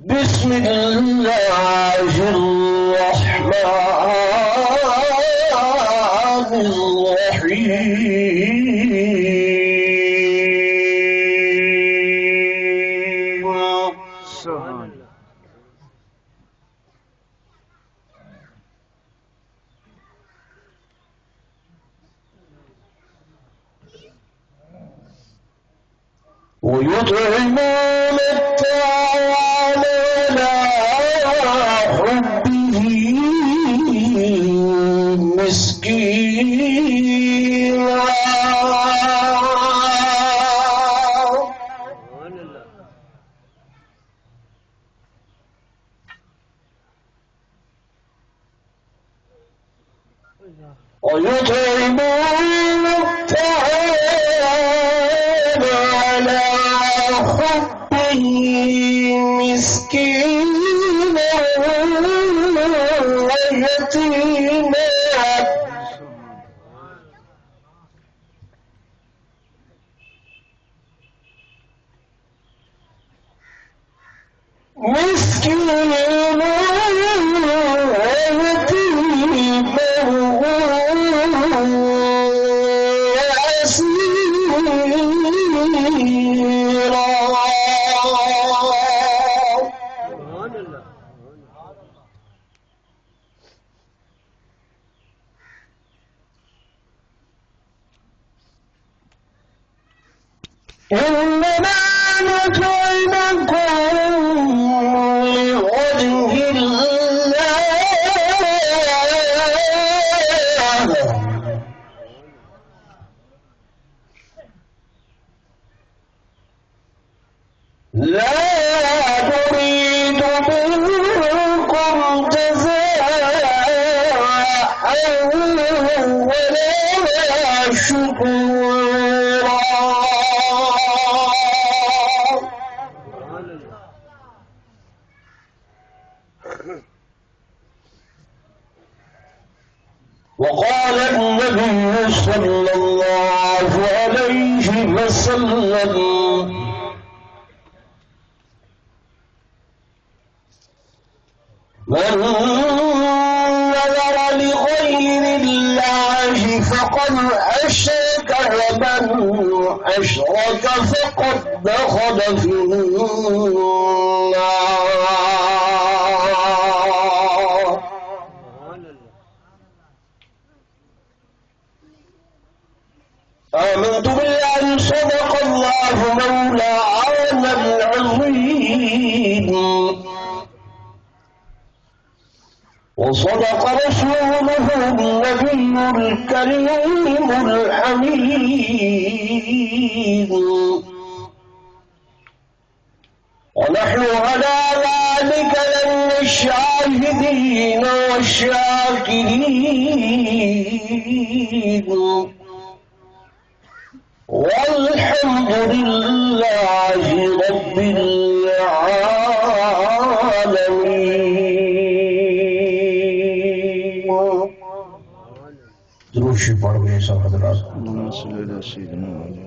بسم الله الرحمن الرحيم. ويطعمون الطعام على حبه مسكينا ويطعمون الطعام على حبه مسكينا ويتيما إنما نطعمكم لوجه الله لا نريد منكم جزاء ولا شكورا. وقال النبي صلى الله عليه وسلم من نظر لغير الله فقد أشرك ومن أشرك فقد دخل في النار. آمنت بالله صدق الله مولانا العظيم وصدق رسوله النبي الكريم الحميد ونحن على ذلك من الشاهدين والشاكرين والحمد لله رب العالمين. دروشی پڑھ گئے سب حضرات. اللهم صل على سيدنا محمد.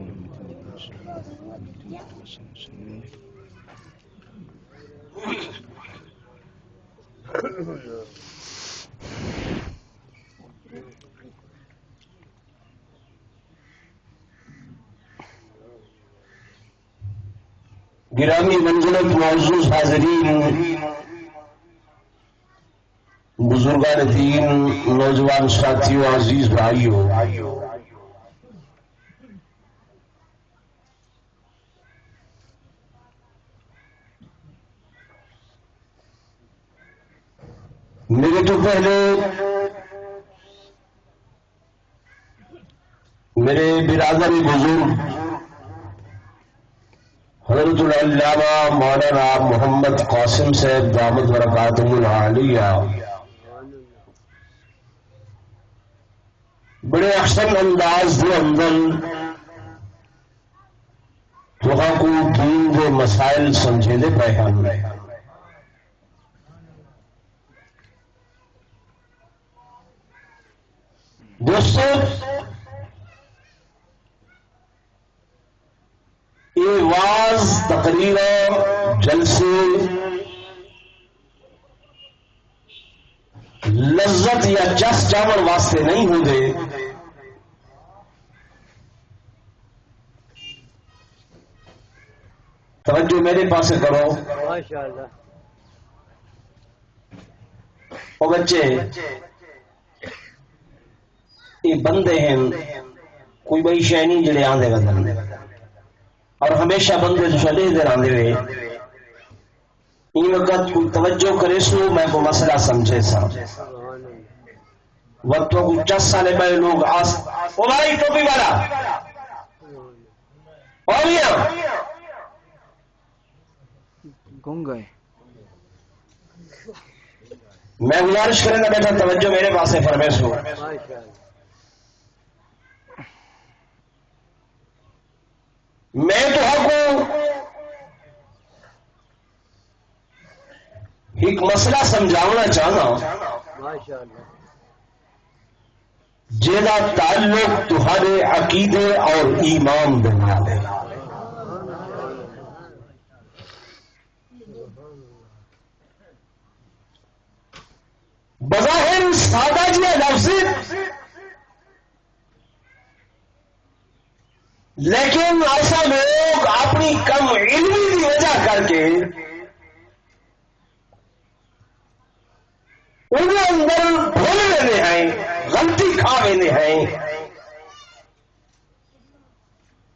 گرامی منزلت معزز حاضرین، بزرگان دین، نوجوان ساتھیوں، عزیز بھائیوں، میرے تو پہلے میرے برادر بزرگ حضرت العلامہ مولانا محمد قاسم صاحب دامت برکاتہ العالیہ بڑے احسن انداز کے اندر تھوڑا کو دین کے مسائل سمجھے دے پہ ہیں. دوستو یہ واز تقریر جلسے لذت یا جس چاول واسطے نہیں ہوں گے، توجہ میرے پاس کرو ماشاءاللہ۔ او بچے یہ بندے ہیں کوئی بڑی شے نہیں جڑے آندے بدن، اور ہمیشہ بندے جو چلے دے آندے ہوئے این وقت کوئی توجہ کرے سو میں کو مسئلہ سمجھے سا وقتوں کو 10 سال پہلے لوگ او بھائی ٹوپی والا گم گئے، میں گزارش کریں گا بیٹا توجہ میرے پاس ہے فرمیش ہو۔ میں تو حق ہوں ایک مسئلہ سمجھانا چاہنا جیدا تعلق تہاڈے عقیدے اور ایمان دے نال ہے۔ بظاہر سادہ جی لفظ لیکن ایسا لوگ اپنی کم علمی کی وجہ کر کے انہیں اندر بھول لینے ہیں، غلطی کھا لینے ہیں،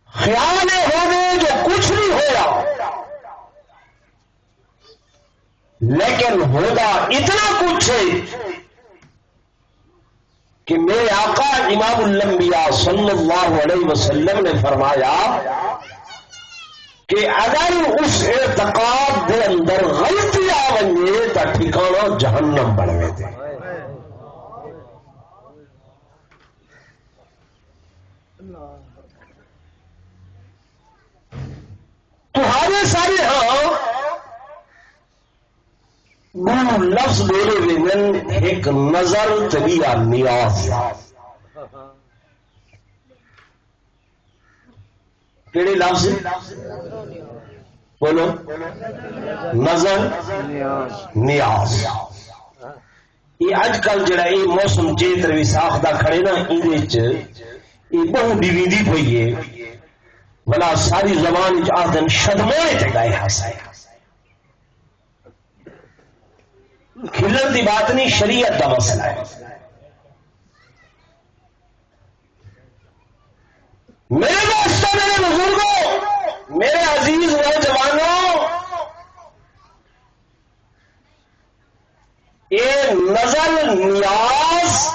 خیال ہونے جو کچھ نہیں ہوا لیکن ہوگا اتنا کچھ ہے کہ میرے آقا امام الانبیاء صلی اللہ علیہ وسلم نے فرمایا کہ اگر اس اعتقاد دے اندر غلطی آ ونجے تو ٹھکانہ جہنم بن گئے تھے۔ تمہارے سارے ہاں لفظ بولے ویمن ایک نظر طبیعہ نیاز کیڑے لفظ بولو نظر نیاز۔ یہ اج کل جڑا یہ موسم چیت روی ساختہ کھڑے نا یہ بہت ڈیویدی پئی ہے بلا ساری زبان آدم شدمونے تے گئے ہاسائے کھلن دی بات نہیں، شریعت دا مسئلہ ہے۔ میرے دوستوں، میرے بزرگوں، میرے عزیز نوجوانوں، یہ نظر نیاز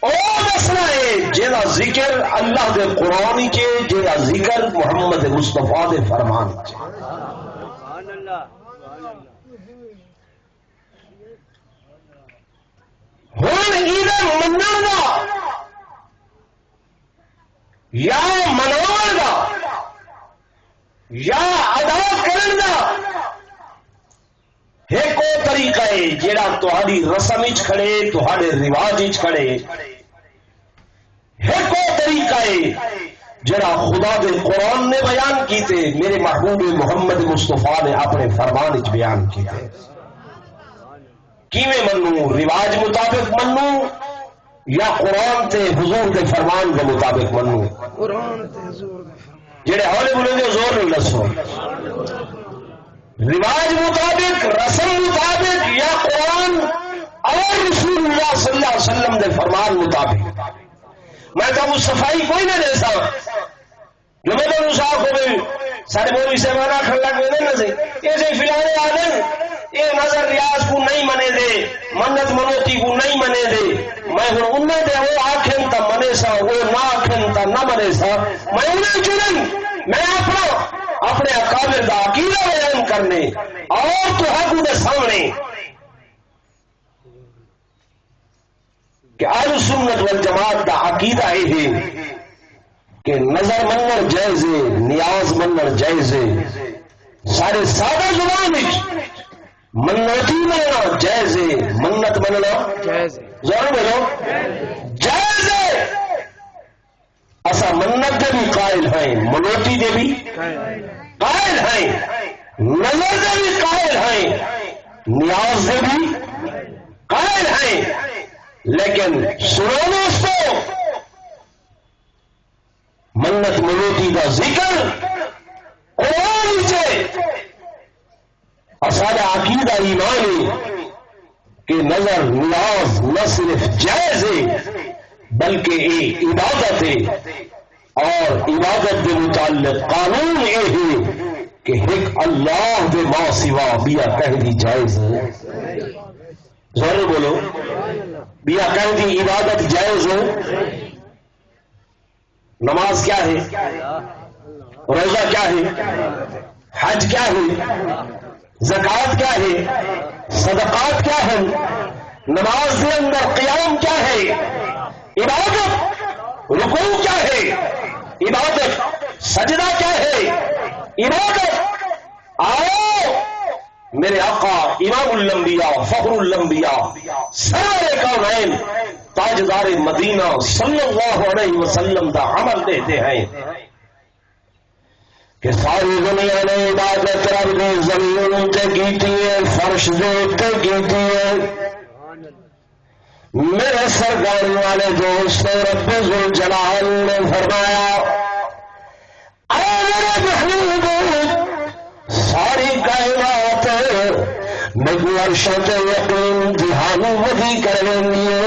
او مسئلہ ہے جیڑا ذکر اللہ دے قرآن کے، جیڑا ذکر محمد مصطفیٰ دے فرمان کے۔ ہوں ادھر منن دا یا مناون دا یا ادا کرن دا ایک وہ طریقہ ہے جیڑا تہاڈی رسم وچ کھڑے، تہاڈے رواج وچ کھڑے، ایک وہ طریقہ ہے جڑا خدا دے قرآن نے بیان کیتے، میرے محبوب محمد مصطفیٰ نے اپنے فرمان وچ بیان کیتے۔ کیویں منو؟ رواج مطابق منو یا قرآن تے حضور دے فرمان کے مطابق منو؟ قرآن تے حضور دے فرمان۔ جڑے ہولے بولے گے زور نہیں لسو، رواج مطابق، رسم مطابق یا قرآن اور رسول اللہ صلی اللہ علیہ وسلم دے فرمان مطابق۔ میں تو صفائی کوئی نہ دے سا جو میں تو صاف ہو گئی سارے مولوی سے مانا کھڑا کوئی نہیں نہ یہ سے فلانے آدم یہ نظر ریاض کو نہیں منے دے، منت منوتی کو نہیں منے دے، میں ہوں انہیں دے وہ آکھن تا منے سا، وہ نہ آکھن تا نہ منے سا، میں انہیں چنن، میں اپنے اکابر دا عقیدہ بیان کرنے اور تو حق دے سامنے کہ اہل سنت والجماعت دا عقیدہ ہے کہ نظر منن جائز ہے، نیاز منن جائز ہے، سارے سادہ زبان وچ منتی مننا جائز ہے، مننا مننا جائز ہے ضرور بولو جائز ہے اسا منت دے بھی قائل ہیں منوتی دے بھی قائل ہیں نظر دے بھی قائل ہیں نیاز دے بھی قائل ہیں لیکن سنو دوستو منت منوتی کا ذکر قرآن سے اسارا عقیدہ ایمانی کہ نظر نیاز نہ صرف جائز ہے بلکہ یہ عبادت ہے اور عبادت کے متعلق قانون یہ ہے کہ ایک اللہ کے ماں سوا بیا کہہ دی جائز ہے ضرور بولو بیا کہہ دی عبادت جائز ہے نماز کیا ہے روزہ کیا ہے حج کیا ہے زکوٰۃ کیا ہے صدقات کیا ہے نماز کے اندر قیام کیا ہے عبادت رکوع کیا ہے عبادت سجدہ کیا ہے عبادت آؤ میرے آقا امام الانبیاء فخر الانبیاء سرور کونین تاجدار مدینہ صلی اللہ علیہ وسلم کا عمل دیتے ہیں کہ ساری دنیا نے عبادت رب کی زمین تے کیتی ہے فرش دے تے کیتی ہے میرے سرکار والے دوست رب ذوالجلال نے فرمایا اے میرے محبوب ساری کائنات میرے عرشوں تے یقین دہانی ودی کر لینی ہے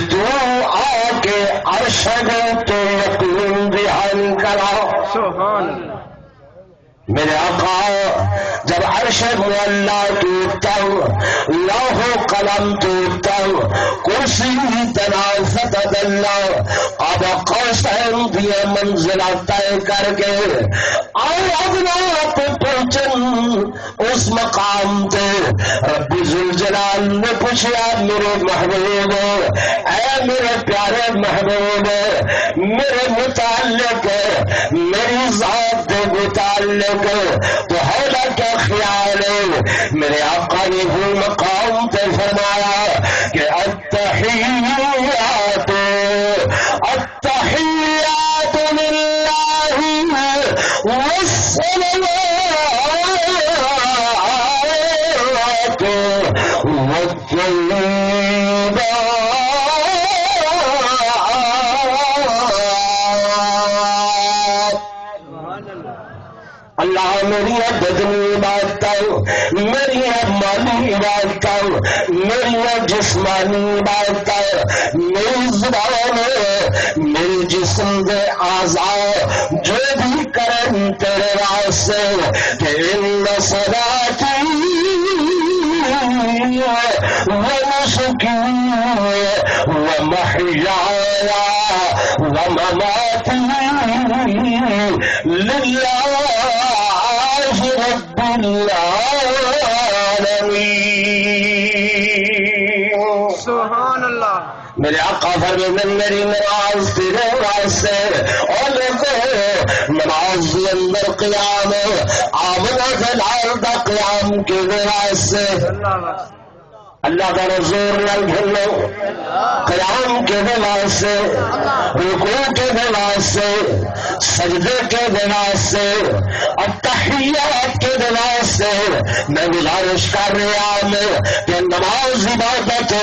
تو آ کے عرش دے تو یقین دہانی کرا سبحان اللہ میرے آقا جب عرش معلا ٹوٹتا لوح قلم ٹوٹتا کرسی تنازت اللہ اب قوسین دیا منزلہ طے کر کے آؤ ادنا پہ پہنچن اس مقام تے رب ذوالجلال نے پوچھا میرے محبوب اے میرے پیارے محبوب میرے متعلق میری ذات کے متعلق تو ہولا کیا خیال ہے میرے آقا نے وہ مقام تے فرمایا کہ التحیات التحیات للہ والصلوات اللہ میری بدنی عبادت میری مالی عبادت میری جسمانی عبادت میری زبان میری جسم کے اعضاء جو بھی کرن تیرے واسطے کہ ان صلاتی ونسکی ومحیاي ومماتي لله رب العالمين سبحان اللہ میرے آقا فرماتے ہیں میری نماز تیرے واسطے اور دیکھو نماز کے اندر قیام آمنا جلال دا قیام کے واسطے اللہ کا زور نہ گھلو قیام کے واسطے رکوع کے واسطے سجدے کے واسطے التحیات کے واسطے میں گزارش کر رہا ہوں کہ نماز عبادت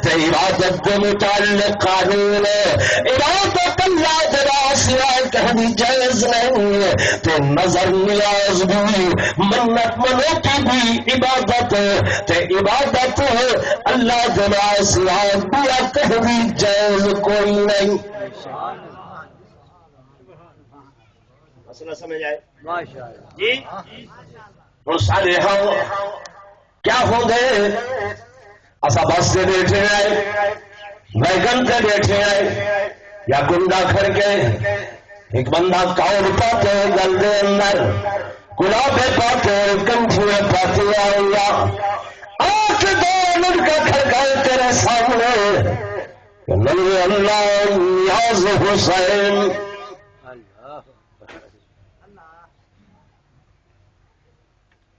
تے عبادت کے متعلق قانون عبادت اللہ کے واسطے کہنی جائز نہیں تے نظر نیاز بھی منت منوتی بھی عبادت تے عبادت اللہ کے واسطے بیا کہنی جائز کوئی نہیں مسئلہ سمجھ آئے ماشاءاللہ جی ہوں سارے ہاں کیا ہوں گے اصا بس سے بیٹھے آئے ویگن سے بیٹھے آئے یا گنڈا کر کے ایک بندہ کاؤر پاتے گل دے اندر گلابے پاتے کنٹھیاں پاتے آئے آنکھ دو منٹ کا کھڑکائے تیرے سامنے نبی اللہ نیاز حسین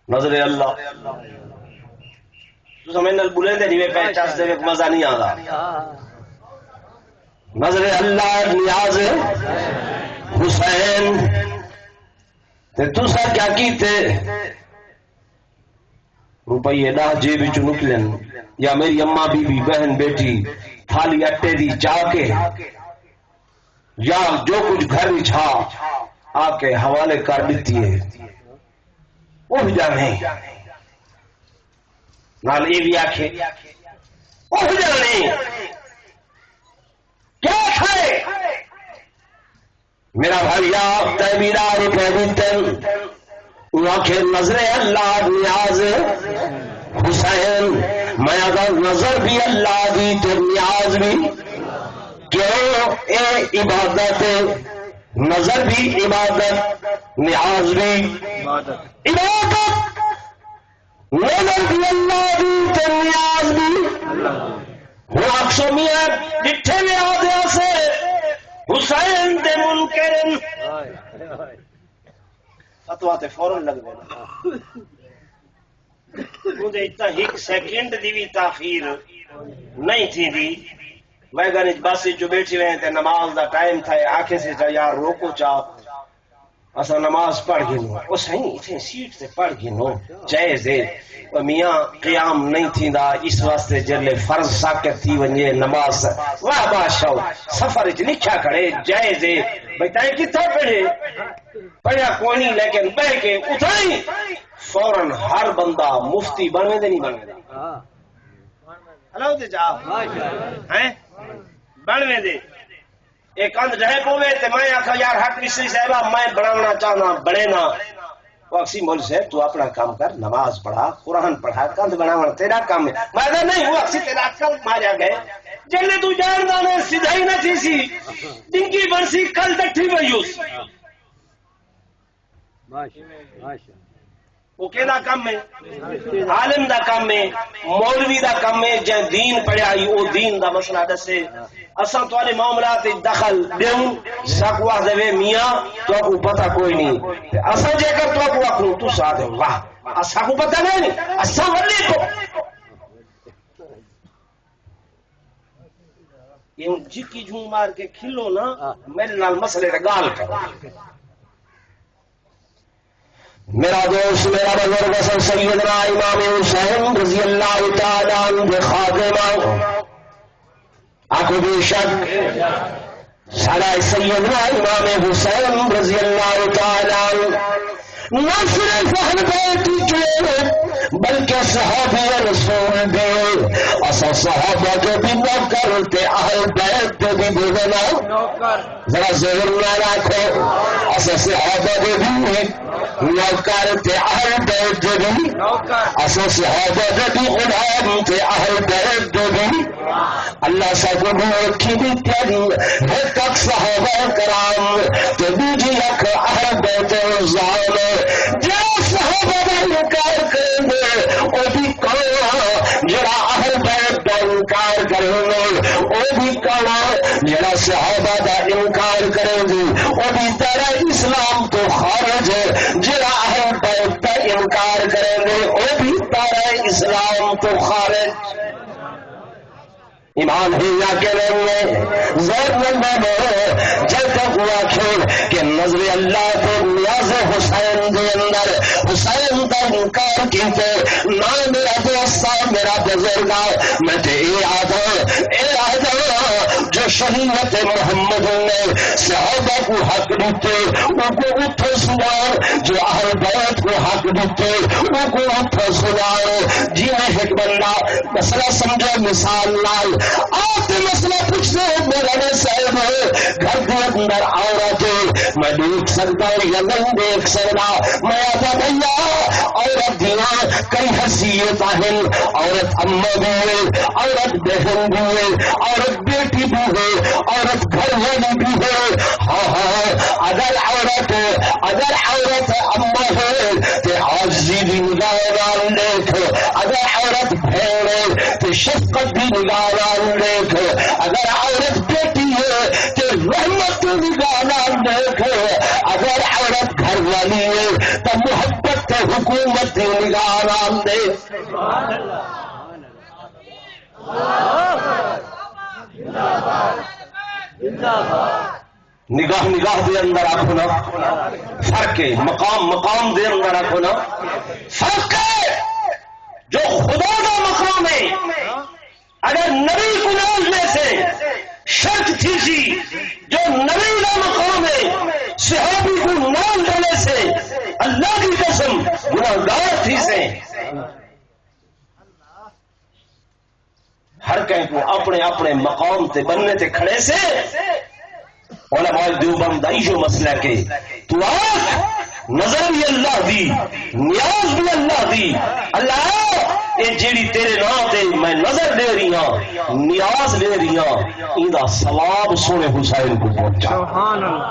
نظر اللہ تو سمجھ نال بولے دے نہیں پہچاس دے مزہ نہیں آتا نظر اللہ نیاز حسین تے تسا کیا کیتے روپیے 10 جیب وچ نکلن یا میری اماں بی بی بہن بیٹی تھالی اٹے دی جا کے یا جو کچھ گھر وچ آ کے حوالے کر دیتی ہے وہ جانے نال یہ بھی آکھے وہ جانے کیا کھائے میرا بھائی آپ تیمیرہ روپے دیتن آنکھیں نظر اللہ نیاز حسین میں اگر نظر بھی اللہ دی تو نیاز بھی کیوں اے عبادت نظر بھی عبادت نیاز بھی عبادت نظر بھی اللہ دی تو نیاز بھی وہ اکشو میاں ڈٹھے میں آدھے سے حسین دے منکرن فتوہ تے فوراں لگ گئے مجھے اتنا ایک سیکنڈ دی بھی تاخیر نہیں تھی دی ویگن بس جو بیٹھی ہوئے تھے نماز دا ٹائم تھا آنکھیں سے چاہ یار روکو چاہ اسا نماز پڑھ گنو وہ صحیح اتنے سیٹ سے پڑھ گنو جائز ہے میاں قیام نہیں تھی دا اس واسطے جلے فرض ساکت تھی ونجے نماز واہ بادشاہ سفر اچ لکھا کھڑے جائز ہے بھائی تائیں کتنا پڑھے پڑھیا کوئی نہیں لیکن بہ کے اٹھائی فوراً ہر بندہ مفتی بنوے دے نہیں بنوے دے ہلو دے جا بنوے دے ایک اندھ رہے پوے تے میں آکھا یار حق مصری صاحبہ میں بنانا چاہنا بڑے نا وہ اکسی مول صاحب تو اپنا کام کر نماز پڑھا قرآن پڑھا کندھ بنانا تیرا کام ہے میں کہا نہیں وہ اکسی تیرا کل ماریا گئے جلے تو جاندا نے سدھائی نہ تھی سی ڈنگی برسی کل ڈٹھی ویوس وہ کہنا کام ہے عالم دا کام ہے مولوی دا کام ہے جن دین پڑھائی او دین دا مسئلہ دسے اساں تواڈے معاملات دخل دیوں ساکو دے میاں تو کو پتہ کوئی نہیں اساں جے کر تو کو اکھوں تو ساتھ واہ اساں کو پتہ نہیں اساں ولی کو یہ جکی جھوم مار کے کھلو نا میرے نال مسئلے تے گال کر میرا دوست میرا بزرگ اصل سیدنا امام حسین رضی اللہ تعالیٰ عنہ خاتمہ آنکھو بے شک سارا سیدنا امام حسین رضی اللہ تعالیٰ عنہ نہ صرف اہل بیت کے بلکہ صحابی رسول بھی اصل صحابہ کے بھی نوکر تے اہل بیت کے بھی بولنا ذرا ذہن میں رکھو اصل صحابہ کے بھی نوکر تے اہل بیت کے بھی اصل صحابہ کے بھی غلام تے اہل بیت کے بھی اللہ سے کو رکھی بھی تیری ایک اک صحابہ کرام تے دوجی اک اہل بیت رضوان جو صحابہ کا انکار کریں گے وہ بھی کہاں جڑا اہل بیت کا انکار کریں گے وہ بھی کہاں جڑا صحابہ کا انکار کریں گے وہ بھی تیرا اسلام تو خارج ہے جڑا اہل بیت کا انکار کریں گے وہ بھی تیرا اسلام تو خارج ایمان ہی نہ کے رہے زور نمبر جب تک ہوا کھیل کہ نظر اللہ کو نیاز حسین دے اندر حسین کا انکار کیتے نہ میرا دوستا میرا بزرگا میں تے اے آدھا جو شریعت محمد نے صحابہ کو حق دیتے ان کو اٹھو سناؤ جو اہل بیت کو حق دیتے ان کو اٹھو سناؤ جی میں ایک بندہ مسئلہ سمجھو مثال لال آپ مسئلہ پوچھتے ہو میرا صاحب گھر کے اندر عورت میں دیکھ سکتا ہوں یا نہیں دیکھ سکتا میں آتا بھیا عورت دیا کئی حیثیت ہیں عورت اماں بھی ہے عورت بہن بھی ہے عورت بیٹی بھی ہے عورت گھر والی بھی ہے ہاں ہاں اگر عورت اماں ہے تو عاجزی بھی نگاہ دیکھ اگر عورت بہن ہے تو شفقت بھی نگاہ دیکھ اگر عورت بیٹی ہے تو رحمت نگاہ دیکھ اگر عورت گھر والی ہے تو محبت حکومت نگاہ دیکھ نگاہ نگاہ دے اندر آخو نا فرق ہے، مقام مقام دے اندر آخو نا فرق ہے۔ جو خدا کا مقام ہے اگر نبی کو نازنے سے شرط تھی سی، جو نبی کا مقام ہے صحابی کو نام دینے سے اللہ کی قسم گناہگار تھی سے۔ ہر کہیں کو اپنے اپنے مقام تے بننے تے کھڑے سے علماء دیوبند جو مسئلہ کے تو آنکھ نظر بھی اللہ دی، نیاز بھی اللہ دی۔ اللہ اے جیڑی تیرے نام تے میں نظر دے رہی ہاں، نیاز لے رہی ہاں، ایدہ ثواب سونے حسین کو پہنچا۔ سبحان اللہ،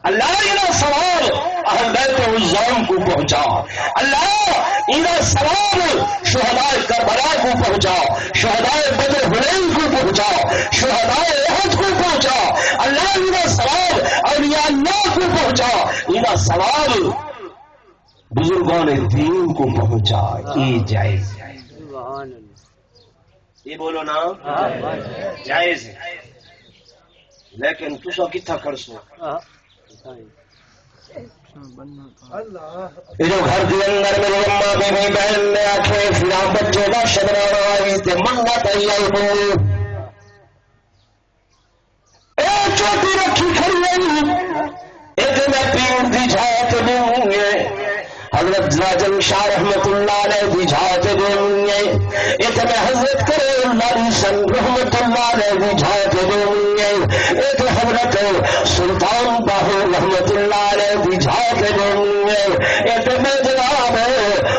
اللہ ایدہ ثواب اہل بیت عزام کو پہنچا، اللہ ایدہ ثواب شہداء کربلا کو پہنچا، شہداء بدر حنین کو پہنچا، شہداء احد کو پہنچا، اللہ ایدہ ثواب اولیاء اللہ کو پہنچا، ایدہ ثواب بزرگان دین کو پہنچا۔ یہ جائز ہے، یہ بولو نا جائز ہے، لیکن تسا کتھا کر سو جو گھر کے اندر میرے اماں بی بی بہن نے آکھے فلاں بچے کا شدرانہ آئی تے منت آئی آئی اے چوٹی رکھی کھڑی آئی ایک میں پیر دی جھات دوں گے، حضرت راجن شاہ رحمت اللہ علیہ دی جھات دوں گے، ایک میں حضرت کرے اللہ سن رحمت اللہ علیہ دی جھات دوں گے، ایک حضرت سلطان باہو رحمت اللہ علیہ دی جھات دوں گے، ایک میں جناب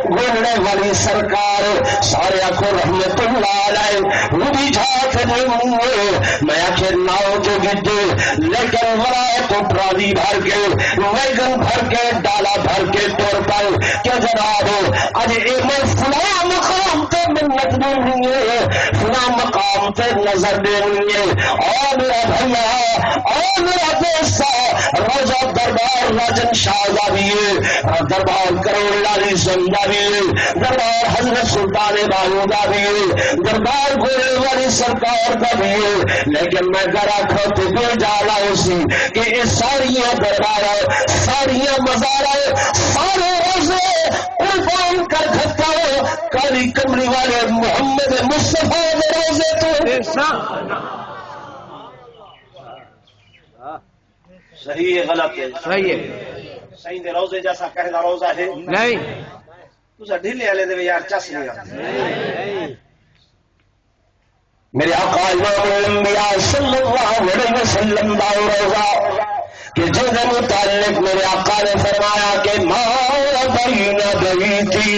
گھوڑنے والی سرکار سارے کو رحمت اللہ علیہ وہ بھی جھات دوں گے۔ میں آخر ناؤ تو گدے لیکن ورائے تو پرادی بھر کے ویگن بھر کے ڈالا بھر کے طور پر کہ جناب اج میں فلاں مقام تے منت دیں گے، فلاں مقام تے نظر دیں گے، اور میرا بھیا اور میرا دوست روزہ دربار راجن شاہ کا بھی ہے، دربار کروڑ لالی سن کا بھی ہے، دربار حضرت سلطان باہو کا بھی ہے، دربار گھوڑے والی سرکار کا بھی ہے، لیکن میں گھر کھوتے دے جا رہا ہوں سی کہ یہ ساریاں دربار ساریاں مزار سارے روزے قربان کر کھتا ہو کالی کمری والے محمد مصطفیٰ کے روزے تو صحیح ہے غلط ہے؟ صحیح ہے، صحیح دے روزے جیسا کہنا روزہ ہے نہیں تسا ڈھیلے والے دے یار چس نہیں۔ میرے آقا امام الانبیاء صلی اللہ علیہ وسلم دا روزہ کہ جس متعلق میرے آقا نے فرمایا کہ ما بین بیتی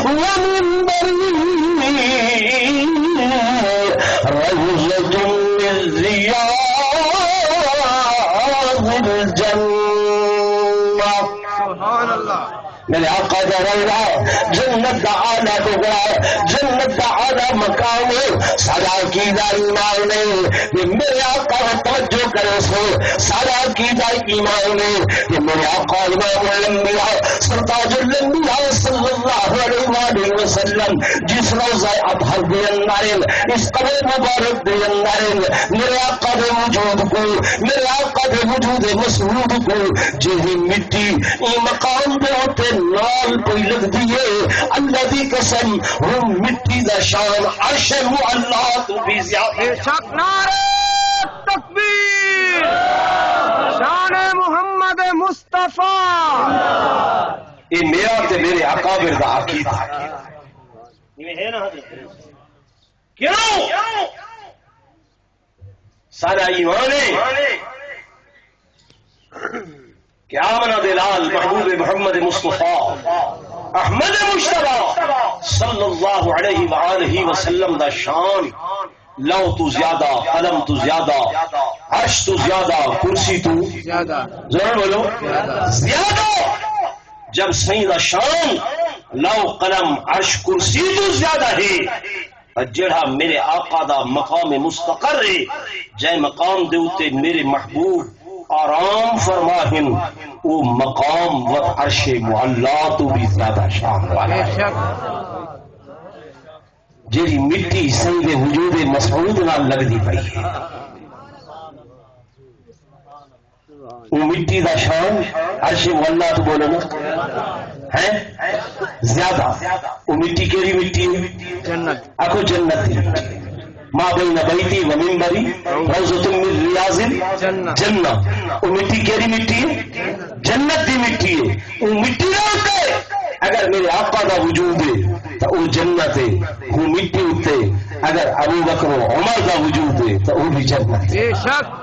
ومنبری روضۃ من ریاض الجنہ۔ سبحان اللہ، میرے آقا دا روضہ جنت دا اعلیٰ ٹکڑا، جنت دا اعلیٰ مقام سارا عقیدہ ایمان نے کہ میرے آقا توجہ کرے سو، سارا عقیدہ ایمان نے کہ میرے آقا امام الانبیاء سرتاج الانبیاء صلی اللہ علیہ وآلہ وسلم جس روزہ اطہر دے اندر اس قبر مبارک دے اندر میرے آقا دے وجود کو، میرے آقا دے وجود مسعود کو جہی مٹی ای مقام دے ہوتے نال کوئی لگ دیئے اللہ دی قسم وہ مٹی دا شان عرش معلا تو بھی زیادہ ارشاد نعرہ تکبیر، شان محمد مصطفیٰ، یہ میرا تے میرے اکابر دا عقیدہ یہ ہے نا کیوں سارا ایمان ہے کیا منا دلال محبوب محمد مصطفیٰ احمد مشتبہ صلی اللہ علیہ وآلہ وسلم دا شان لو تو زیادہ، قلم تو زیادہ، عرش تو زیادہ، کرسی تو زیادہ، ضرور بولو زیادہ۔ جب سید دا شان لو قلم عرش کرسی تو زیادہ ہے، جڑا میرے آقا دا مقام مستقر ہے، جے مقام دے اوتے میرے محبوب آرام فرماہن وہ مقام و عرش معلا تو بھی زیادہ شان والا ہے۔ جیڑی مٹی سید وجود مسعود نال لگدی پئی ہے، وہ مٹی دا شان عرش مولا تو بولو نا ہے زیادہ. وہ مٹی کیڑی مٹی ہے؟ جنت. آخو جنت دی مٹی. ما بین بیتی و منبری روضۃ من ریاض الجنہ. وہ مٹی کیڑی مٹی ہے؟ جنت دی مٹی ہے. وہ مٹی نہ ہوتے اگر میرے آقا دا وجود ہے تو وہ جنت ہے. وہ مٹی ہوتے اگر ابو بکر و عمر دا وجود ہے تو وہ بھی جنت ہے. بے شک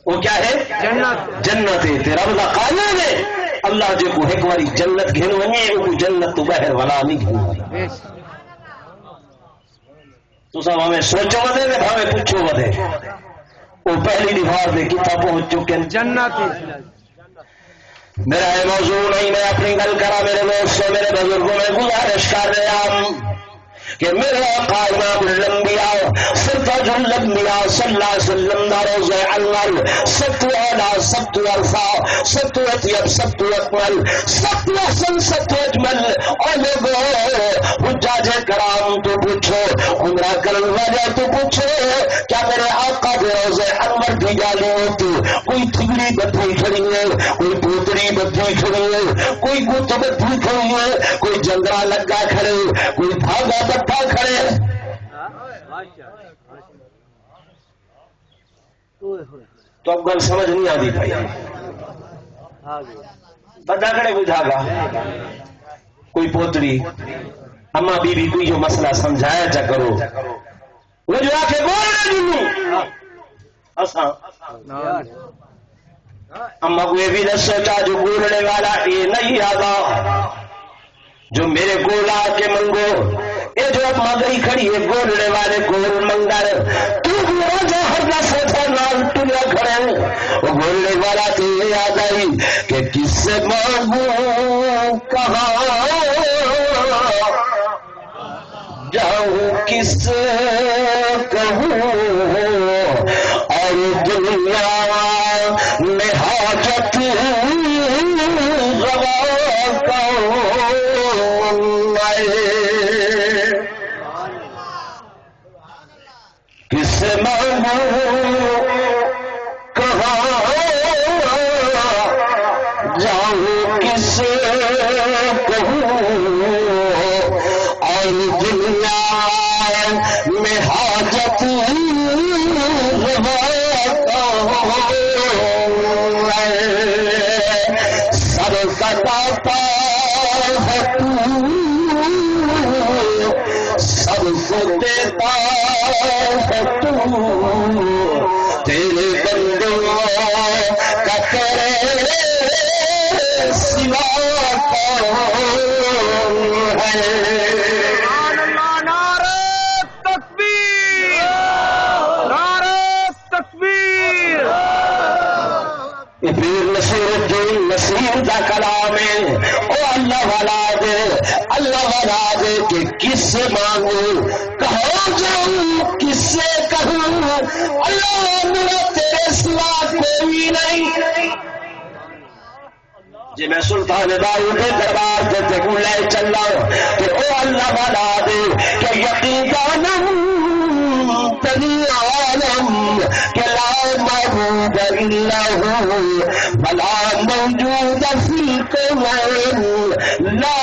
وہ کیا ہے؟ جنت. جنت ہے. تیرا رب دا قانون ہے اللہ جو کو ایک باری جنت گھن ونجے وہ جنت تو بہر والا نہیں گھن. بے شک. تو سب ہمیں سوچو ودے نے ہمیں پوچھو ودے. وہ پہلی دیوار دے کتاب پہنچ چکے جنت. میرا یہ موضوع نہیں، میں اپنی گل کرا میرے دوستوں میرے بزرگوں میں گزارش کر رہا ہوں کہ میرا آقا امام الانبیاء سرتاج الانبیاء صلی اللہ علیہ وسلم دا روضہ انور ست اعلی ست ارفع ست اطیب ست اکمل ست احسن ست اجمل. اور لوگوں حجاج کرام تو پوچھو، عمرہ کرن والے تو پوچھو، کیا میرے آقا دے روضہ انور کی گالی ہوتی؟ کوئی تھگڑی بدھی کھڑی ہے، کوئی پوتری بدھی کھڑی ہے، کوئی گت بدھی کھڑی ہے، کوئی جنگرا لگا کھڑے، کوئی دھاگا بٹھا کھڑے. تو اب گل سمجھ نہیں آتی بھائی. بندہ کھڑے کوئی دھاگا، کوئی پوتری، اما بی بی کوئی جو مسئلہ سمجھایا جا کرو. وہ جو آ کے بول رہے جنوں اساں اما کو یہ بھی نہ سوچا جو بولنے والا یہ نہیں آگا جو میرے گول آ کے منگو. یہ جو اب مگئی کھڑی ہے گولنے والے گول منگر تو راجا ہر کا سوچا نام ٹریا کھڑے. وہ بولنے والا تو یہ یاد آئی کہ کس سے مانگوں کہاں جاؤں کس سے کہوں اور دنیا میں حاجت روا کس سے مانگوں کہاں جاؤں کس سے کہوں اور دنیا میں حاجت روا سر کٹاتا ہے تو سب کو دیتا ہے تو تیرے بندوں کا تیرے سوا کون ہے. پیر نصیر جو نصیر دا کلام ہے او اللہ والا دے، اللہ والا دے کہ کس سے مانگوں کہاں جاؤں کس سے کہوں اللہ میرا تیرے سوا کوئی نہیں. جی میں سلطان داؤد کے دربار سے تکو لے چلا کہ او اللہ والا دے کہ یقین جانم تنی عالم کہ لا معبود الا هو ولا موجود فی الکون لا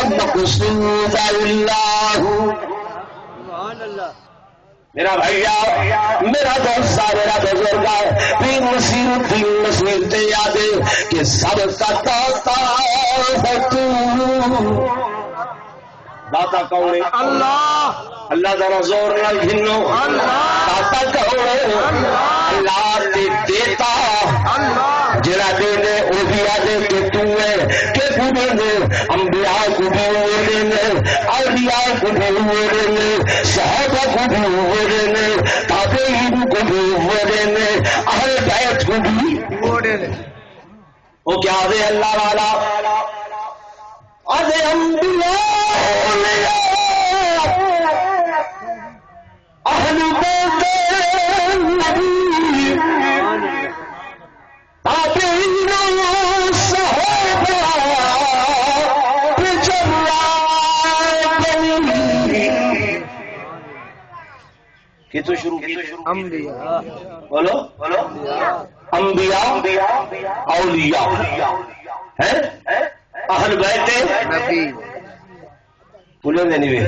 مقصود الا هو. میرا بھیا میرا دوست میرا بزرگ پیر نصیر الدین نصیر تے یاد کہ سب کا داتا ہے تو. داتا کون ہے؟ اللہ. اللہ ذرا زور نال گھنو. داتا کون ہے؟ اللہ تے دیتا. جڑا دے دے وہ بھی آدھے کہ تو ہے کہ کو دے دے انبیاء کو بھی وہ دے دے اولیاء کو بھی وہ دے دے صحابہ کو بھی وہ دے دے تابعین کو بھی وہ دے دے اہل بیت کو بھی وہ دے دے. وہ کیا دے اللہ والا آدھے انبیاء اہل بیت نبی تابعین صحابہ کتوں شروع کی؟ انبیاء بولو بولو، انبیاء اولیاء ہیں، اہل بیت نبی بولے نہیں وے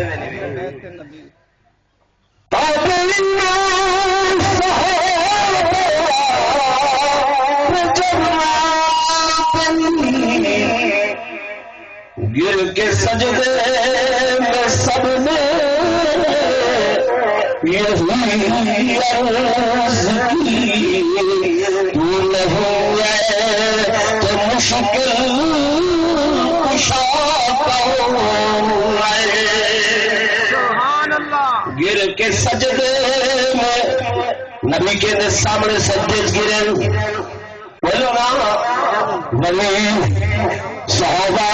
گر کے سجدے میں سب نے یہی عرض کی، تو نہیں ہے تو مشکل کشا کون ہے۔ سبحان اللہ گر کے سجدے میں نبی کے سامنے سجدے گرے، بولو نا نبی صحابہ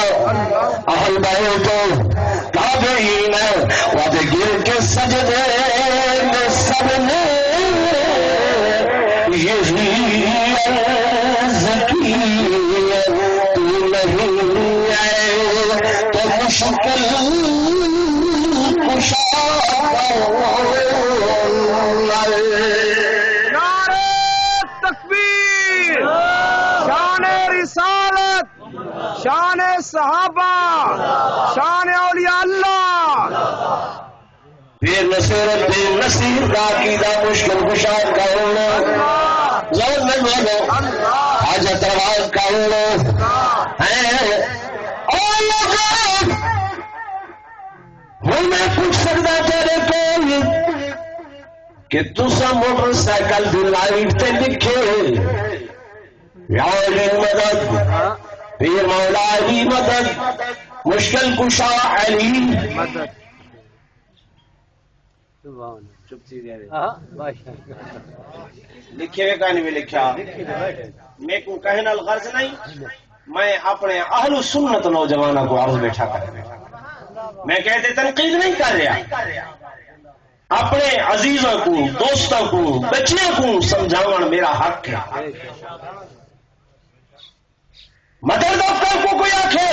اہل بیت تابعین وعدے گر کے سجدے میں سب نے یہی عرض کی، تو نہیں آئے تو مشکل کشا نعرہ تکبیر، شان رسالت، شان صحابہ، شان اولیاء اللہ، بے نصیرت بے نصیر کا عقیدہ مشکل کشا کون زور میں بولو، حاجت روا کون اور لوگ ہوں میں پوچھ سکتا تیرے کو کہ تسا موٹر سائیکل دی لائٹ تے لکھے یا علی مدد پیر مولا علی مدد مشکل کشا علی مدد لکھے ہوئے کہانی میں لکھا میں کو کہنا الغرض نہیں، میں اپنے اہل سنت نوجوانوں کو عرض بیٹھا کر میں کہتے تنقید نہیں کر رہا، اپنے عزیزوں کو دوستوں کو بچیوں کو سمجھاؤں میرا حق ہے۔ مدر دفتر کو کوئی آنکھے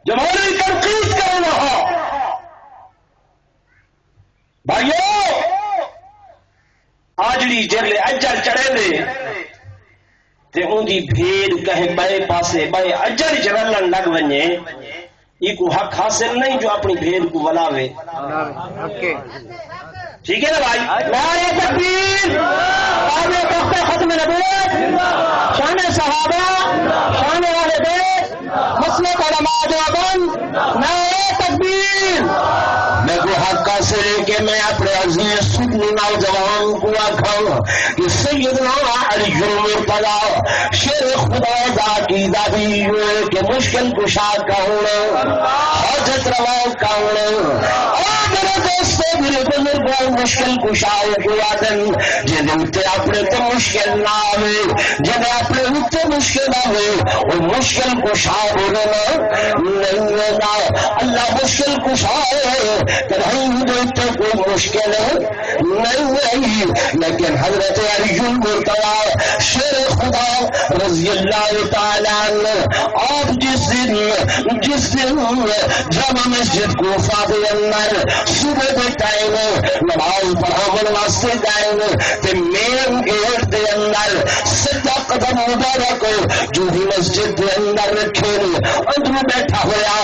جو مولوی تنقید کرنا ہو بھائیو آجڑی جرلے اجر چڑھے دے تے ان دی بھیڑ کہیں بائے پاسے بائے اجر چڑھن لگ ونجے یہ کو حق حاصل نہیں جو اپنی بھیڑ کو ولاوے، ٹھیک ہے نا بھائی؟ نعرہ تکبیر، تابع تختہ ختم نبوت، شان صحابہ، شان اہل بیت، مسلک علماء دیوبند، نعرہ تکبیر۔ میں کو حق حاصل ہے کہ میں اپنے عزیز سنی نوجوان کو آکھاں کہ سیدنا علی المرتضی شیر خدا دا عقیدہ بھی کہ مشکل کشا کون، حاجت روا کون، اور میرے دوستو میرے بزرگوں مشکل کشا کے آدم جن تے اپنے تو مشکل نہ آئے، جن اپنے اتنے مشکل آئے وہ مشکل کشا ہونا نہیں ہونا، اللہ مشکل کشا ہے کہیں دیتے کوئی مشکل نہیں آئی، لیکن حضرت علی المرتضی شیر خدا رضی اللہ تعالیٰ عنہ آپ جس دن جامع مسجد کوفہ دے اندر صبح دے ٹائم نماز پڑھاون واسطے گئے تے مین گیٹ دے اندر سجدہ قدم مبارک جو بھی مسجد دے اندر رکھے اندر بیٹھا ہوا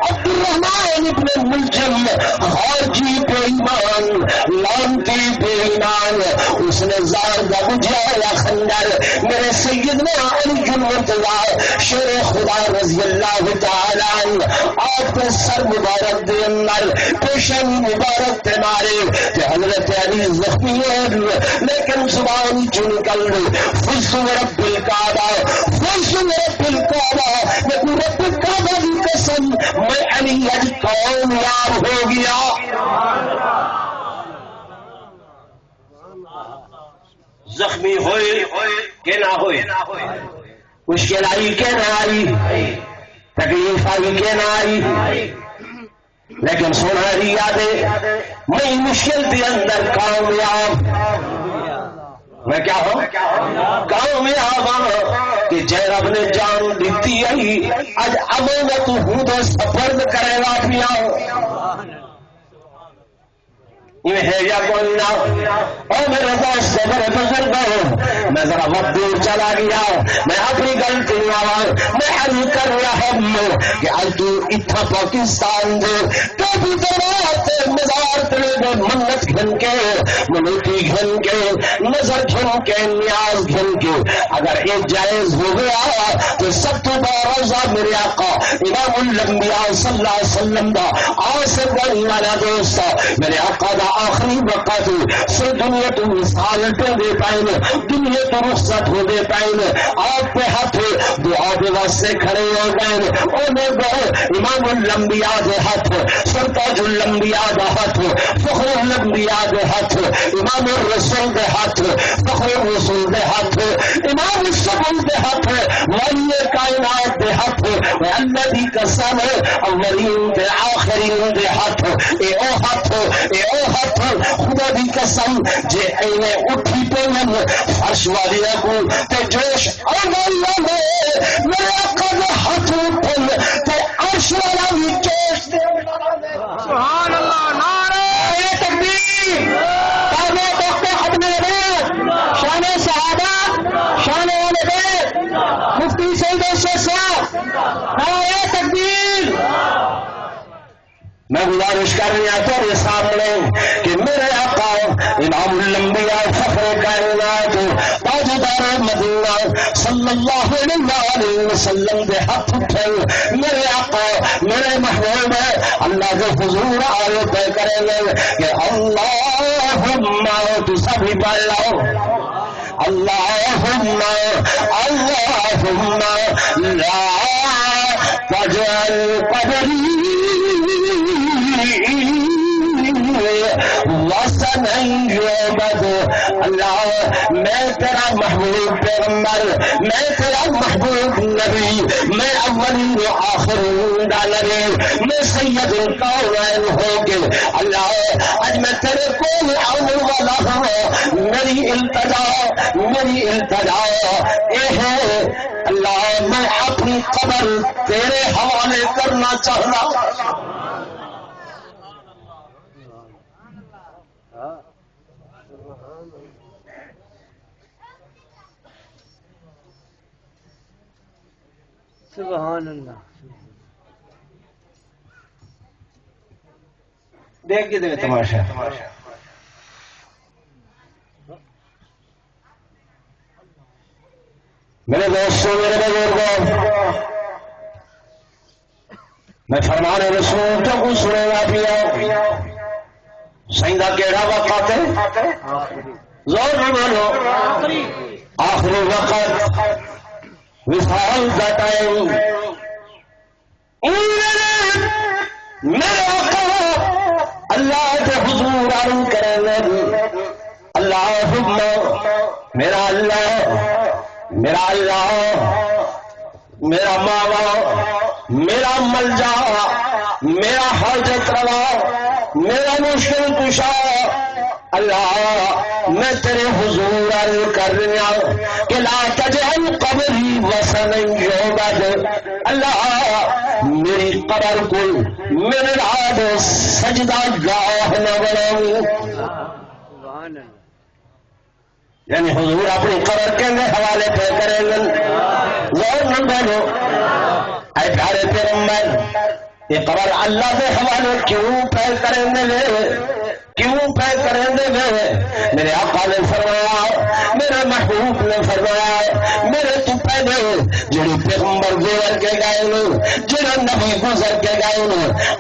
عبد الرحمن ابن ملجم خارجی بے ایمان لانتی بے ایمان اس نے زار دا بجھایا خنجر میرے سیدنا علی المرتضی شیر خدا رضی اللہ تعالی عنہ آپ کے سر مبارک دے اندر پیشانی مبارک تے مارے تے حضرت علی زخمی ہے لیکن زبان چ نکل فز رب الکعبہ فز رب الکعبہ میں رب الکعبہ کی قسم میں علی اج کامیاب ہو گیا۔ زخمی ہوئے کہ نہ ہوئے، مشکل آئی کہ نہ آئی، تکلیف آئی کہ نہ آئی، لیکن سنہری یادیں میں مشکل کے اندر کامیاب، میں کیا ہوں کامیاب ہوں کہ جے رب نے جان دیتی آئی اج ابو میں تو ہوں تو سفرد کرے گا پیا یہ ہے یا کوئی نہ. اور میرے دوست میرے بزرگوں میں ذرا وقت دور چلا گیا میں اپنی غلطی میں حل کر رہا ہوں کہ آج تو اتنا پاکستان دے کبھی درات مزار تلے دے منت گھن کے منوتی گھن کے نظر گھن کے نیاز گھن کے اگر یہ جائز ہو گیا تو سب تو بڑا روزہ میرے آقا امام الانبیاء صلی اللہ علیہ وسلم دا آسر بنی والا دوست میرے آقا دا آخری وقت سر دنیا تو مثالتیں دے پائیں دنیا تو رخصت ہو دے پائیں آپ پہ ہاتھ دعا دے واسطے کھڑے ہو گئے انہیں گئے امام الانبیاء دے ہاتھ سرتاج الانبیاء دے ہاتھ فخر الانبیاء دے ہاتھ امام الرسول دے ہاتھ فخر الرسول دے ہاتھ امام السبل دے ہاتھ ولی کائنات دے ہاتھ الذی قسم اولین دے آخرین دے ہاتھ اے او ہاتھ اے او ہاتھ خدا دی قسم جے اینے اٹھی پین فرش والی کو تے جوش اللہ نے میرے آقا دے ہاتھ اٹھن تے عرش والا بھی جوش دے سبحان اللہ نعرہ تکبیر تابع وقت ختم نبوت شان صحابہ شان والے بیت مفتی سید صاحب نعرہ تکبیر. میں گزارش کر رہا تیرے سامنے کہ میرے آقا امام الانبیاء فخر کائنات تاجدار مدینہ صلی اللہ علیہ وسلم دے ہاتھ اٹھے میرے آقا میرے محبوب اللہ کے حضور آئے طے کریں گے کہ اللہم تو سبھی پڑھ لو اللہم لا تجعل قبری وسن یعبد. اللہ میں تیرا محبوب پیغمبر میں تیرا محبوب نبی میں اولین و آخرین دا نبی میں سید القونین ہو کے اللہ آج میں تیرے کو آنے والا ہوں میری التجا اے ہے اللہ میں اپنی قبر تیرے حوالے کرنا چاہتا سبحان اللہ. دیکھ کے دے تماشا میرے دوستوں میرے بزرگوں میں فرمان رسول تو کو سنے گا پیا سائندہ کیڑا وقت ہے زور نہ بولو آخری وقت وصال کا ٹائم میرے آقا اللہ کے حضور عرض کریں اللہم میرا اللہ میرا ماوا میرا ملجا میرا حاجت روا میرا مشکل کشا اللہ میں تیرے حضور عرض کر رہا کہ لا تجعل قبری وسن یعبد. اللہ میری قبر کو میرے رات سجدہ گاہ نہ بناؤ. یعنی حضور اپنی قبر کے حوالے پہ کریں گے غور نہ بولو اے پیارے پیغمبر یہ قبر اللہ کے حوالے کیوں پہ کریں گے کیوں پہ کریں گے میرے آقا نے فرمایا میرے محبوب نے فرمایا میرے تو پہلے جڑے پیغمبر گزر کے گئے جڑے نبی گزر کے گئے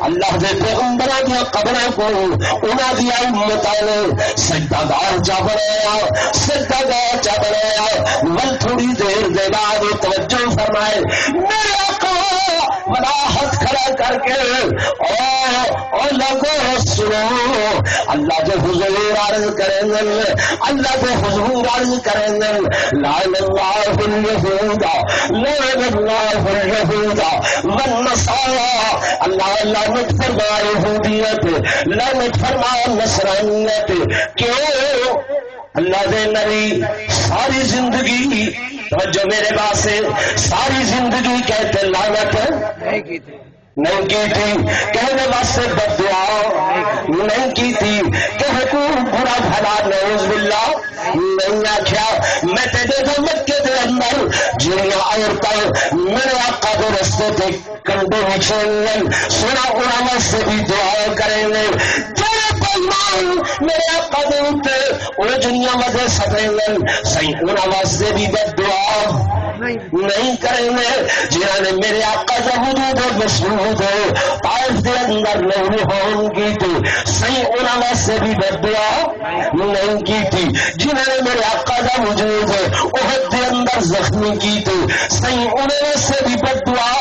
اللہ کے پیغمبر کی قبروں کو انہاں دی امتاں نے سجدہ گاہ چا بنایا سجدہ گاہ چا بنایا ول تھوڑی دیر دے بعد توجہ فرمائے میرے آقا بڑا ہاتھ کھڑا کر کے او لوگوں سنو اللہ کے حضور عرض کریں گے اللہ کے حضور عرض کریں گے لعن اللہ اليہود لعن اللہ اليہود والنصارى اللہ لعنت فرمائے یہودیت لعنت فرمائے نصرانیت. کیوں اللہ دے نبی ساری زندگی توجہ میرے پاس ساری زندگی کہتے لعنت نہیں کی تھی کہنے واسطے بد دعا نہیں کی تھی کہ کو برا بھلا نعوذ باللہ نہیں آخیا میں تیرے تو مکے دے اندر جنیاں عورتیں میرے آقا دے رستے تے کنڈے وچھیں سونا انہاں واسطے بھی دعا کریں گے جڑے پیمان میرے آقا دے اوتے انہاں جنیاں واسطے سدیں صحیح انہاں واسطے بھی بد دعا نہیں کریں گے جنہوں نے میرے آقا کا وجود مسعود طائف دے اندر نہیں ہون کی تھی صحیح انہاں واسطے بھی بد دعا نہیں کی تھی جنہوں نے میرے آقا کا وجود احد دے اندر زخمی کی تھی صحیح انہوں واسطے بھی بد دعا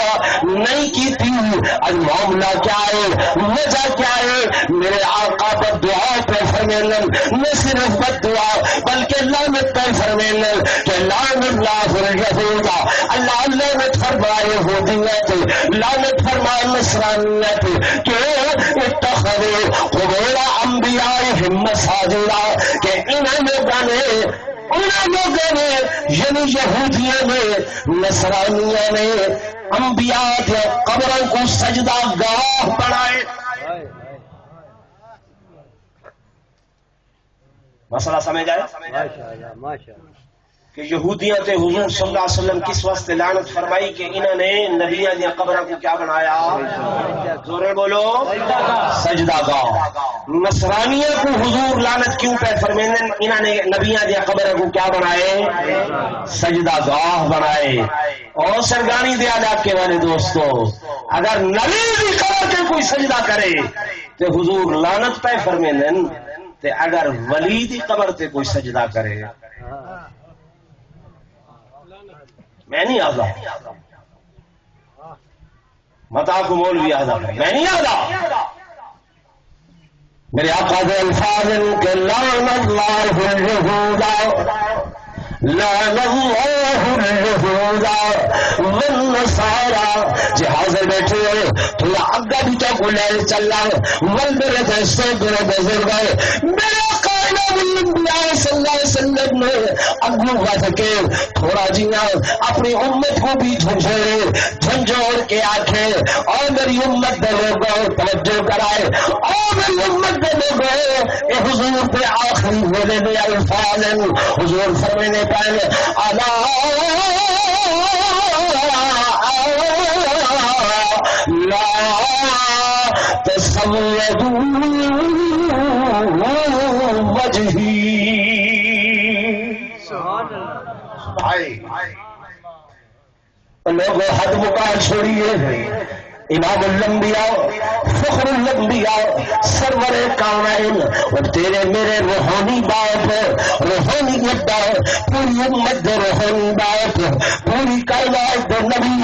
نہیں کی تھی اور معاملہ کیا ہے وجہ کیا ہے میرے آقا بد دعا پہ فرمینا نہ صرف بد دعا بلکہ لعنت پہ فرمینا کہ لعن اللہ اليہود اللہ لعنت فرمائے یہودیت لعنت فرمائے نصرانیت کہ اتخذوا قبور انبیائہم مساجدا کہ انہوں لوگوں نے یعنی یہودیوں نے نصرانیوں نے انبیاء کے قبروں کو سجدہ گاہ بنائے. مسئلہ سمجھ آیا کہ یہودیاں تے حضور صلی اللہ علیہ وسلم کس واسطے لعنت فرمائی کہ انہوں نے نبیاں دی قبروں کو کیا بنایا زور بولو سجدہ گاہ. نصرانیوں کو حضور لعنت کیوں پہ فرمائیں انہوں نے نبیاں دی قبروں کو کیا بنائے سجدہ گاہ بنائے. اور سرگانی دے علاقے والے دوستو اگر نبی دی قبر کے کوئی سجدہ کرے تو حضور لعنت پہ فرمائیں تے اگر ولی دی قبر تے کوئی سجدہ کرے میں نہیں آدھا متا کو مولوی آدھا میں نہیں آدھا میرے آقا دے الفاظ کہ لعن اللہ اليہود لعن اللہ اليہود والنصارى جہاز بیٹھے ہوئے تھوڑا اگا بھی تو گلے چلا ول میرے دوستوں میرے بزرگ میرے انبیاء صلی اللہ علیہ وسلم نے اگو بڑھ کے تھوڑا جینا اپنی امت کو بھی جھنجھوڑ کے آکھے اور میری امت دے لوگوں توجہ کرائے اور میری امت دے لوگوں اے حضور پہ آخری ویلے میں الفاظ حضور فرمانے پہلے الا لا تسودوا وجہی لوگوں حد مقام چھوڑیے امام الانبیاء فخر الانبیاء سرور کونین اور تیرے میرے روحانی باپ روحانیت باپ پوری امت دے روحانی باپ پوری کائنات دے نبی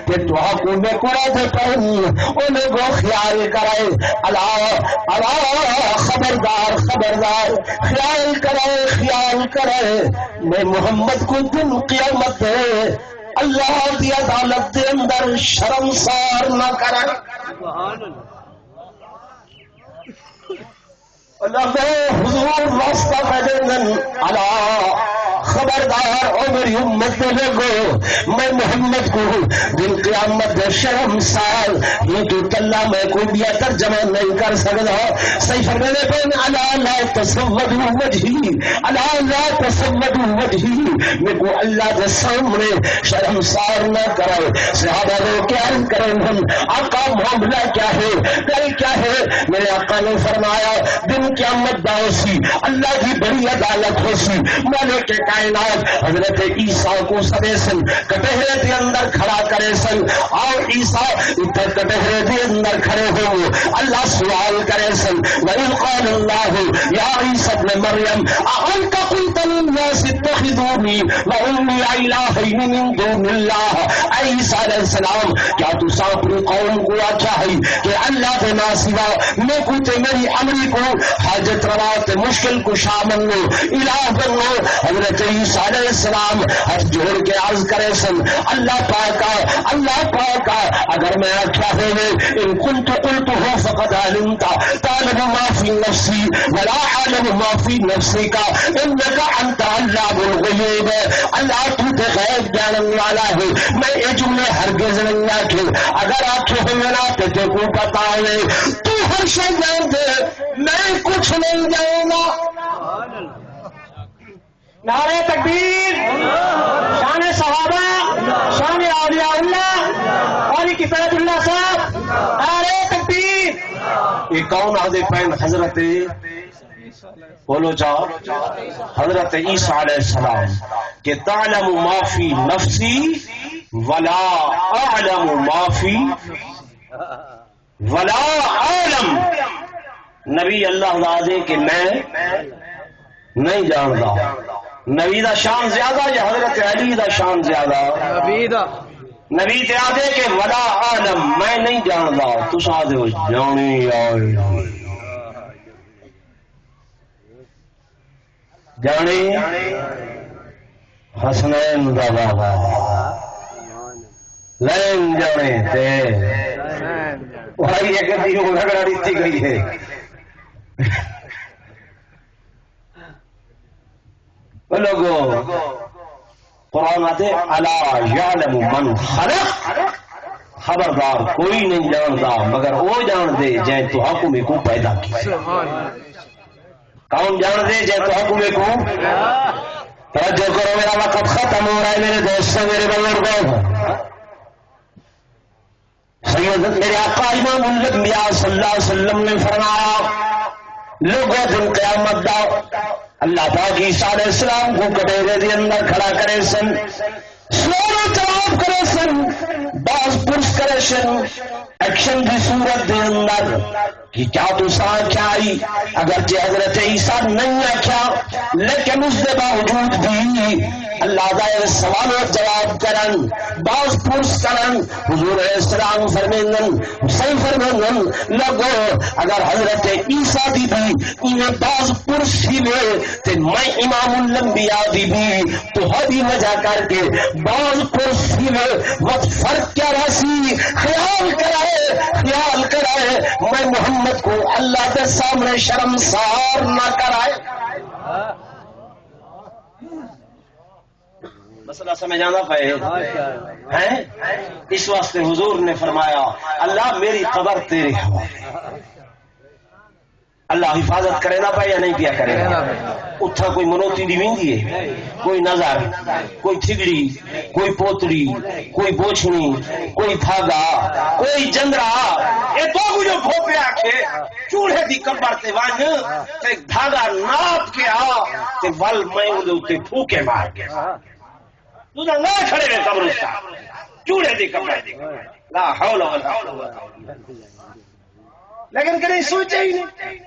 کہ تو حکم میں قرآ دے پہنی انہیں کو خیال کرائے اللہ خبردار خبردار خیال کرائے میں محمد کو دن قیامت دے اللہ دی عدالت دے اندر شرمسار نہ کرے. اللہ حضور راستہ بدلن اللہ خبردار او میری امت دے لوگو میں محمد کو دن قیامت دے شرمسار یہ تو کلا میں کوئی بھی ترجمہ نہیں کر سکتا صحیح فرمانے پہ اللہ لا تسودوا وجہی اللہ لا تسودوا وجہی میں کو اللہ دے سامنے شرمسار نہ کرے. صحابہ لوگ کیا کریں ہم آقا معاملہ کیا ہے کل کیا ہے میرے آقا نے فرمایا دن قیامت باوسی اللہ کی بڑی عدالت ہو سی مالک کائنات حضرت عیسیٰ کو سبے سن کٹہرے کے اندر کھڑا کرے سن اور عیسیٰ ادھر کٹہرے کے اندر کھڑے ہو اللہ سوال کرے سن وَإِذْ قَالَ اللَّهُ يَا عِيسَى ابْنَ مَرْيَمَ أَأَنْتَ قُلْتَ لِلنَّاسِ اتَّخِذُونِي وَأُمِّيَ إِلَٰهَيْنِ مِن دُونِ اللَّهِ. اے عیسیٰ علیہ السلام کیا تو اپنی قوم کو آخیا ہے کہ اللہ کے سوا میں کو تے میری امری کو حاجت روا تے مشکل کو شامل لو الہ بنو. حضرت عیسیٰ علیہ السلام ہاتھ جوڑ کے عرض کرے سن اللہ پاکا اگر میں آخیا ہوئے ان كنت قلته فقد علمت تعلم ما في نفسي ولا اعلم ما في نفسك انك انت علام الغیوب. اللہ تو تے غیب جاننے والا ہے. میں یہ جملے ہرگز نہیں آکھے اگر آکھے ہوئے نا تے کو پتا ہے تو ہر شے جان دے میں کچھ نہیں جانوں گا. نعرہ تکبیر، شان صحابہ، شان اولیاء اللہ، قاری کفایت اللہ صاحب، نعرہ تکبیر. یہ کون آدھے پین حضرت بولو جاؤ حضرت عیسیٰ علیہ السلام کہ تعلم ما فی نفسی ولا اعلم ما فی ولا عالم. نبی اللہ دے کہ میں نہیں جانتا. نبی دا شان زیادہ یا حضرت علی دا شان زیادہ؟ نبی تے آدھے کہ ولا عالم میں نہیں جانتا. تو آدھے ہو جانی آئے جانی حسنین دا بابا لین جانے تے وہی ایک دیوں رگڑا ریتی گئی ہے. لوگو قرآن آتے الا یعلم من خلق، خبردار کوئی نہیں جانتا مگر وہ جان دے جائے تو حکم کو پیدا کیا. کون جان دے جائے تو حکم کو. توجہ کرو میرا وقت ختم ہو رہا ہے میرے دوستوں میرے بزرگوں. سید میرے آقا امام الانبیاء صلی اللہ علیہ وسلم نے فرمایا لوگوں دن قیامت دا اللہ پاک عیسیٰ علیہ السلام کو کٹیرے دے اندر کھڑا کرے سن سوال جواب کرے سن باز پرس کرے سن ایکشن کی صورت دے اندر کہ کیا تو ساتھ کیا آئی اگرچہ حضرت عیسیٰ نہیں آکھا لیکن اس دے باوجود بھی اللہ دائر سوال و جواب کرن باز پرس کرن حضور علیہ السلام فرمیندن حسین فرمیندن لگو اگر حضرت عیسیٰ دی بھی انہیں باز پرس ہی لے تے میں امام الانبیاء دی بھی تو ہدی وجہ کر کے باز پرس ہی لے وقت فرق کیا رسی خیال کرائے میں محمد کو اللہ کے سامنے شرمسار نہ کرائے. مسئلہ سمجھ آنا پائے ہیں. اس واسطے حضور نے فرمایا اللہ میری قبر تیرے حوالے. اللہ حفاظت کرے نہ پائے یا نہیں کیا کرے گا. اتھا کوئی منوتی دیویندی ہے کوئی نظر کوئی تھگڑی کوئی پوتڑی کوئی بوچھنی کوئی دھاگا کوئی جندرا یہ تو جو بھوپے آکھے چوڑے دی قبر تے وان تے دھاگا ناپ کے آ تے ول میں اودے اوتے پھوکے مار کے تو نہ کھڑے ہوئے قبرستان چوڑے دی قبر لا حول ولا قوت. لیکن کہیں سوچے ہی نہیں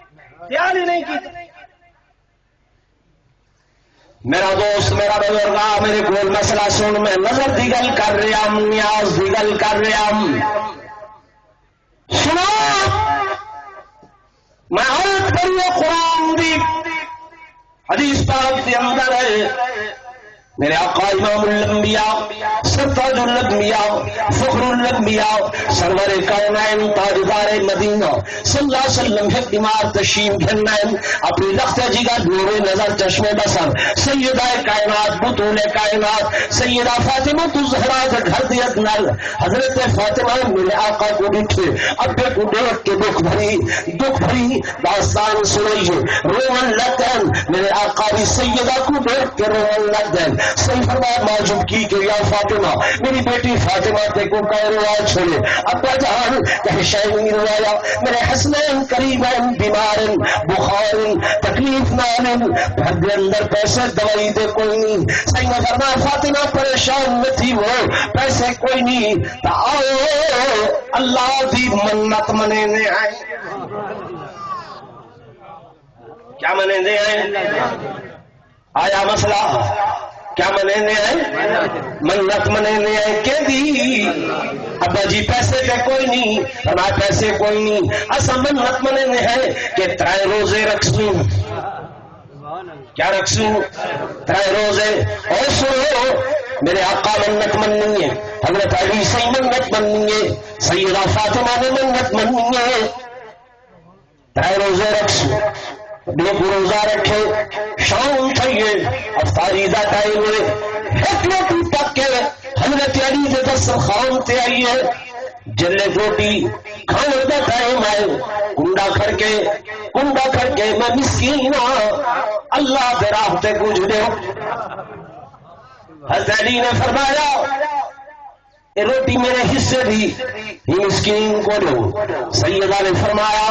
خیال ہی نہیں کی. میرا دوست میرا بزرگا میرے کو مسئلہ سن میں نظر دی گل کر رہا ہوں نیاز دی گل کر رہا ہوں سنو میں عورت پڑھی قرآن دی حدیث پاک کے اندر ہے میرے آقا امام الانبیاء سرتاج الانبیاء فخر الانبیاء سرور کائنات تاجدار مدینہ صلی اللہ علیہ وسلم ہے بیمار تشریف گھنائن اپنی لخت جگر نور نظر چشم بصر سیدہ کائنات بطول کائنات سیدہ فاطمہ الزہرا کے گھر دی اندر حضرت فاطمہ میرے آقا کو دیکھے ابے کو دیکھ کے دکھ بھری داستان سنائیے رومن لگن میرے آقا بھی سیدہ کو دیکھ کے رومن لگن صحیح فرمایا معجب کی کہ یا فاطمہ میری بیٹی فاطمہ تے کو کہہ رواج چھوڑے ابا جان کہ شاید نہیں روایا میرے حسنین قریبین بیمارن بخارن تکلیف نامن گھر کے اندر پیسے دوائی دے کوئی نہیں. صحیح فرمایا فاطمہ پریشان میں تھی وہ پیسے کوئی نہیں تا آؤ اللہ دی منت منینے آئے. کیا منینے آئے؟ آیا مسئلہ کیا منینے آئے؟ منت منینے آئے کہ دی ابا جی پیسے کے کوئی نہیں، ہمارے پیسے کوئی نہیں، اصل منت منینے ہیں کہ 3 روزے رکھسوں. کیا رکھسوں؟ 3 روزے. اور سنو میرے آقا منت مننی ہے، حضرت علی سے منت مننی ہے، سیدہ فاطمہ نے منت مننی ہے. 3 روزے رکھسوں، ایک روزہ رکھے، شام چاہیے افطاری دا ٹائم ہے، ایک روٹی پک کے حضرت علی دے دسترخوان تے آئیے، جلے روٹی کھانے دا ٹائم ہے، کنڈا کھڑ کے میں مسکین ہاں اللہ دے راہ تے گزرے. حضرت علی نے فرمایا یہ روٹی میرے حصے دی مسکین کو دو. سیدہ نے فرمایا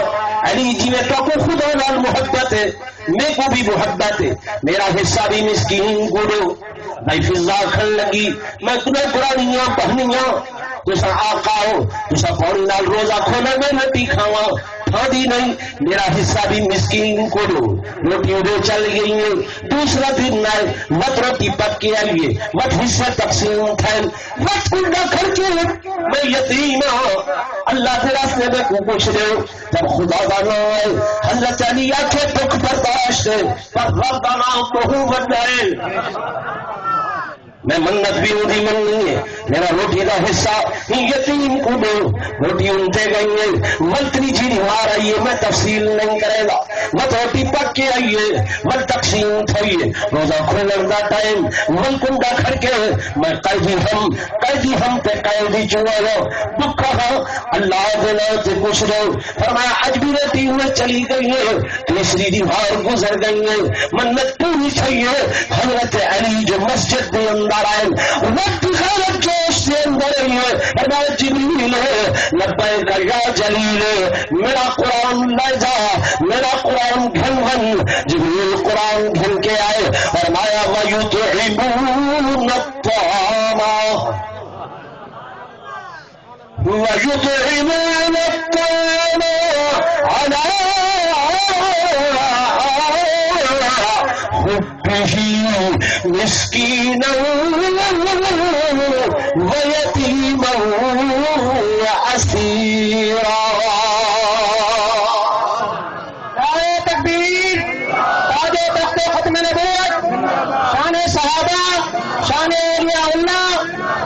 علی جی میں تو کو خدا نال محبت ہے، میں کو بھی محبت ہے، میرا حصہ بھی مسکین کو دو. بھائی فضا کھن لگی میں تمہیں قرآنیاں پڑھنیاں تسا آقا ہو تسا پوری نال روزہ کھولا میں روٹی کھاواں کھادی نہیں، میرا حصہ بھی مسکین کو دو. روٹی دو چل گئی ہیں. دوسرا دن میں مت روٹی پک کے آئیے مت حصہ تقسیم تھائن مت کنڈا خرچے میں یتیم ہوں اللہ کے راستے میں کو پوچھ رہے ہو. جب خدا کا نام ہے حضرت علی آنکھیں دکھ برداشت پر رب کا نام بہو بن جائے. میں منت بھی ان کی مننی ہے، میرا روٹی کا حصہ یتیم کو دو. روٹی انتے گئی ہے، ملتری جی مار آئیے میں تفصیل نہیں کرے گا. مت روٹی پک کے آئیے مل تقسیم تھوئیے روزہ کھولن کا ٹائم مل کنڈا کھڑ کے میں قیدی ہم تے قیدی چوڑا لو دکھا ہوں اللہ دے نام تے کچھ رہو. فرمایا اج بھی روٹی ہوئے چلی گئی ہے، تیسری دیوار گزر گئی ہے، منت پوری چاہیے. حضرت علی جو مسجد دے اندر آئے وقت خیرت جوش سے اندر ہی ہے. فرمایا جبریل لبیک یا جلیل میرا قرآن لے جا میرا قرآن گھن جبریل قرآن گھن کے آئے. فرمایا وَيُطْعِمُونَ الطَّعَامَ وَيُطْعِمُونَ الطَّعَامَ عَلَىٰ حُبِّهِ مِسْكِينًا وَيَتِيمًا وَأَسِيرًا. شان صحابہ شان اولیاء اللہ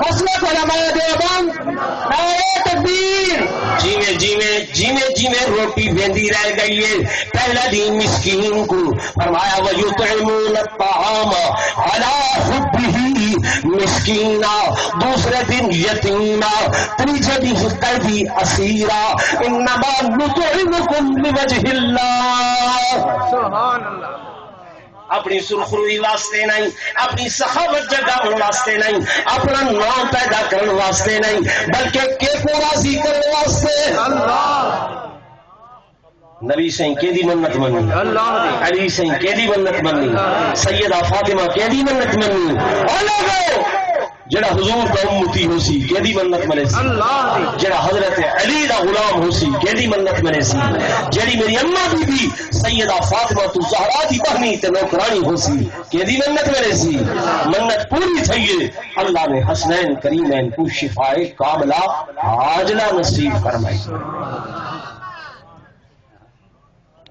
مسلک علماء دیوبند نعرہ تکبیر. جیویں روٹی ویندی رہ گئی ہے. پہلا دن مسکین کو فرمایا وَيُطْعِمُونَ الطَّعَامَ عَلَىٰ حُبِّهِ مسکینا، دوسرے دن یتیما، تیسرے دن قیدی اسیرا. انما نطعمکم لوجہ اللہ. سبحان اللہ. اپنی سرخروئی واسطے نہیں، اپنی سخاوت جگاؤن واسطے نہیں، اپنا نام پیدا کرنے واسطے نہیں، بلکہ کے کو راضی کرنے واسطے. نبی سے کہ دی منت منی، علی سے کہ دی منت منی، سیدہ فاطمہ کہ دی منت منی. اور لوگوں جڑا حضور کا امتی ہو سی کہ دی منت منے سی، جڑا حضرت علی دا غلام ہو سی کہ دی منت منے سی، جڑی میری اماں بی بی سیدہ فاطمہ تو زہرا دی بہنی تے نوکرانی ہو سی کہ دی منت منے سی. منت پوری تھئیے اللہ نے حسنین کریمین کو شفائے کاملہ عاجلہ نصیب فرمائی.